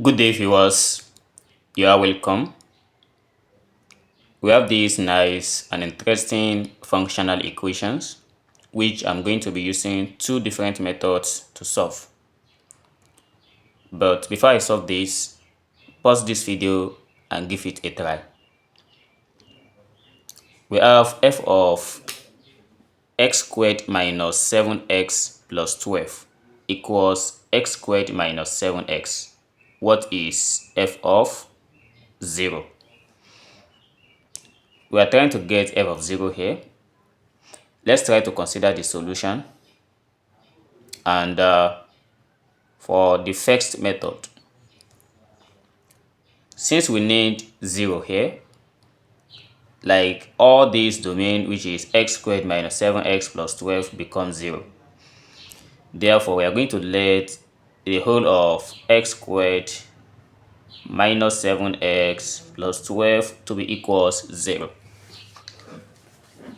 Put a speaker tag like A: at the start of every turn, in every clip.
A: Good day, viewers. You are welcome. We have these nice and interesting functional equations, which I'm going to be using two different methods to solve. But before I solve this, pause this video and give it a try. We have f of x squared minus 7x plus 12 equals x squared minus 7x. What is f of 0? We are trying to get f of 0 here. Let's try to consider the solution. And for the first method, since we need 0 here, like all this domain, which is x squared minus 7x plus 12, becomes 0. Therefore, we are going to let the whole of x squared minus 7x plus 12 to be equals 0.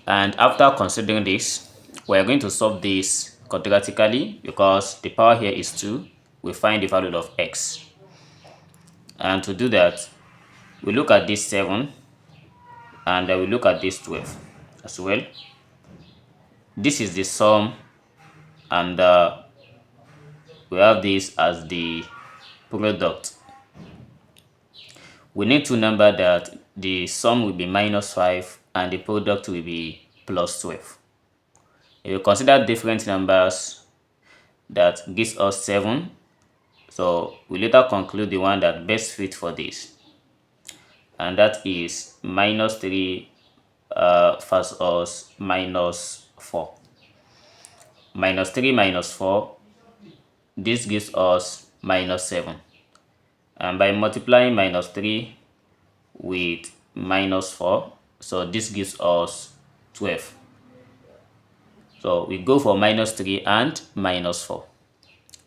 A: And after considering this, we are going to solve this quadratically because the power here is 2. We find the value of x. And to do that, we look at this 7 and we look at this 12 as well. This is the sum, and we have this as the product. We need to remember that the sum will be minus 5 and the product will be plus 12. If you consider different numbers, that gives us 7. So we later conclude the one that best fits for this, and that is minus 3 versus minus 4. Minus 3 minus 4, this gives us minus 7. And by multiplying minus 3 with minus 4, so this gives us 12. So we go for minus 3 and minus 4.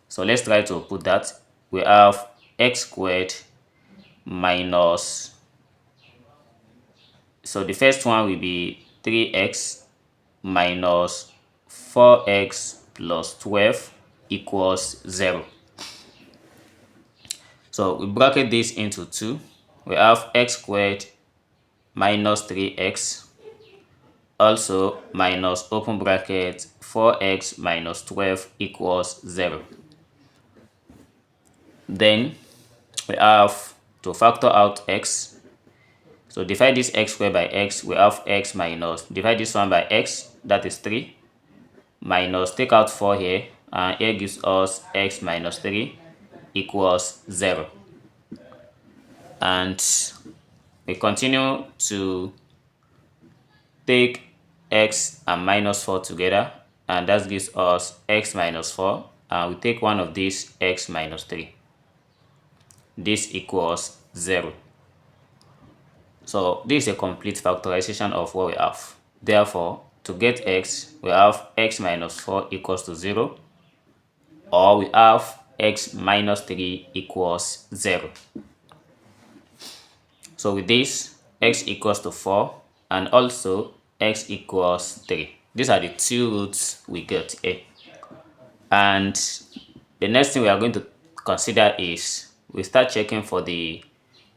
A: So let's try to put that. We have x squared minus, so the first one will be 3x minus 4x plus 12 equals 0. So we bracket this into 2. We have x squared minus 3x, also minus open bracket 4x minus 12 equals 0. Then we have to factor out x. So divide this x squared by x, we have x minus, divide this one by x, that is 3, minus, take out 4 here, and here gives us x minus 3 equals 0. And we continue to take x and minus 4 together, and that gives us x minus 4, and we take one of these, x minus 3. This equals 0. So this is a complete factorization of what we have. Therefore, to get x, we have x minus 4 equals to 0, or we have x minus 3 equals 0. So with this, x equals to 4 and also x equals 3. These are the two roots we get here. And the next thing we are going to consider is we start checking for the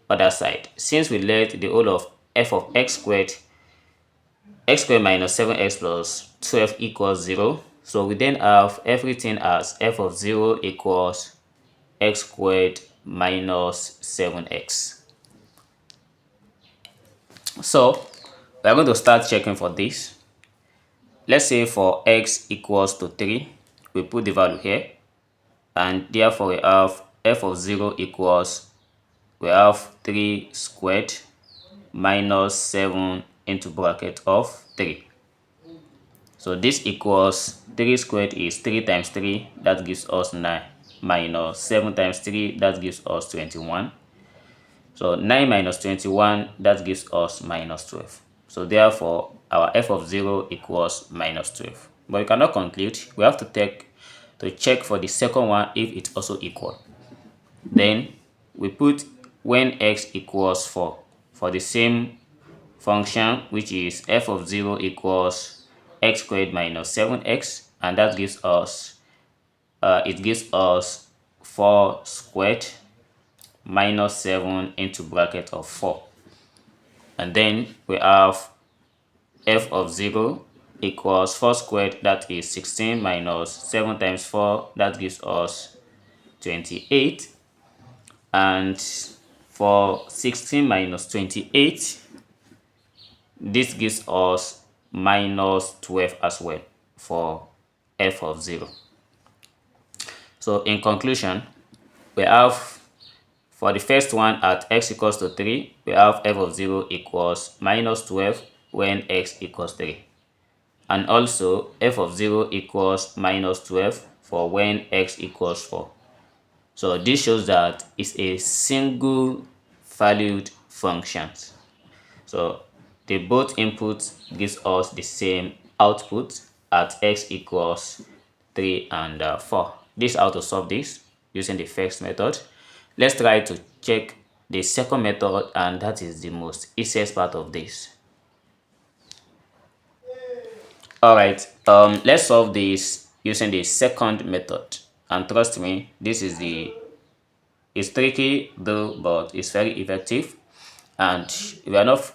A: other side. Since we let the whole of f of x squared minus 7x plus 12 equals 0, so we then have everything as f of 0 equals x squared minus 7x. So we are going to start checking for this. Let's say for x equals to 3, we put the value here, and therefore we have f of 0 equals, we have 3 squared minus 7 into bracket of 3. So this equals 3 squared is 3 times 3, that gives us 9, minus 7 times 3, that gives us 21. So 9 minus 21, that gives us minus 12. So therefore, our f of 0 equals minus 12. But we cannot conclude. We have to check for the second one if it's also equal. Then we put when x equals 4 for the same function, which is f of 0 equals x squared minus 7x, and that gives us, it gives us 4 squared minus 7 into bracket of 4. And then we have f of 0 equals 4 squared, that is 16, minus 7 times 4, that gives us 28. And for 16 minus 28, this gives us minus 12 as well for f of 0. So in conclusion, we have for the first one at x equals to 3, we have f of 0 equals minus 12 when x equals 3. And also f of 0 equals minus 12 for when x equals 4. So this shows that it's a single valued function. So the both inputs gives us the same output at x equals 3 and 4. This is how to solve this using the first method. Let's try to check the second method, and that is the most easiest part of this. Alright, let's solve this using the second method, and trust me, this is it's tricky though, but it's very effective. And if you are not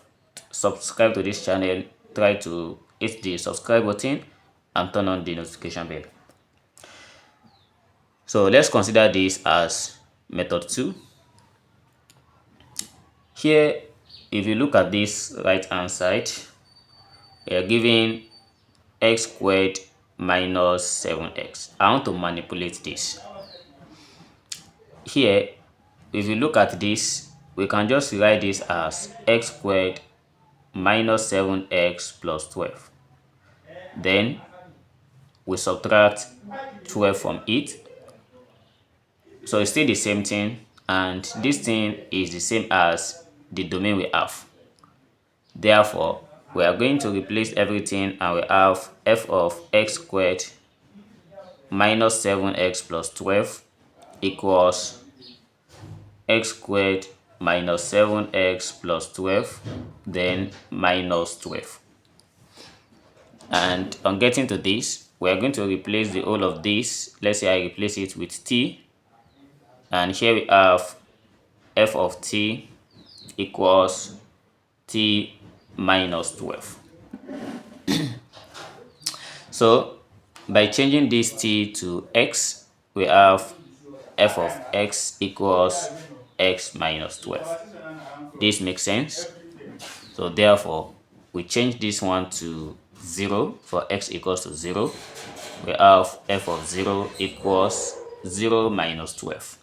A: subscribed to this channel, try to hit the subscribe button and turn on the notification bell. So let's consider this as method 2. Here, if you look at this right hand side, we are given x squared minus 7x. I want to manipulate this. Here, if you look at this, we can just write this as x squared minus 7x plus 12. Then we subtract 12 from it. So it's still the same thing, and this thing is the same as the domain we have. Therefore, we are going to replace everything, and we have f of x squared minus 7x plus 12 equals x squared minus 7x plus 12, then minus 12. And on getting to this, we are going to replace the whole of this. Let's say I replace it with t, and here we have f of t equals t minus 12. So by changing this t to x, we have f of x equals x minus 12. This makes sense. So therefore, we change this one to 0 for x equals to 0. We have f of 0 equals 0 minus 12.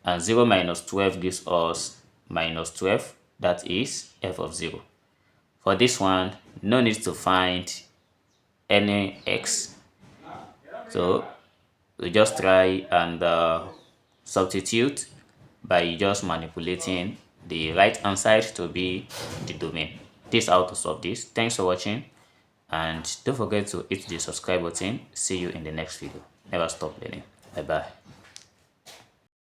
A: And 0 minus 12 gives us minus 12. That is f of 0. For this one, no need to find any x. So we just try and substitute by just manipulating the right hand side to be the domain. This is how to solve this. Thanks for watching, and don't forget to hit the subscribe button. See you in the next video. Never stop learning. Bye bye.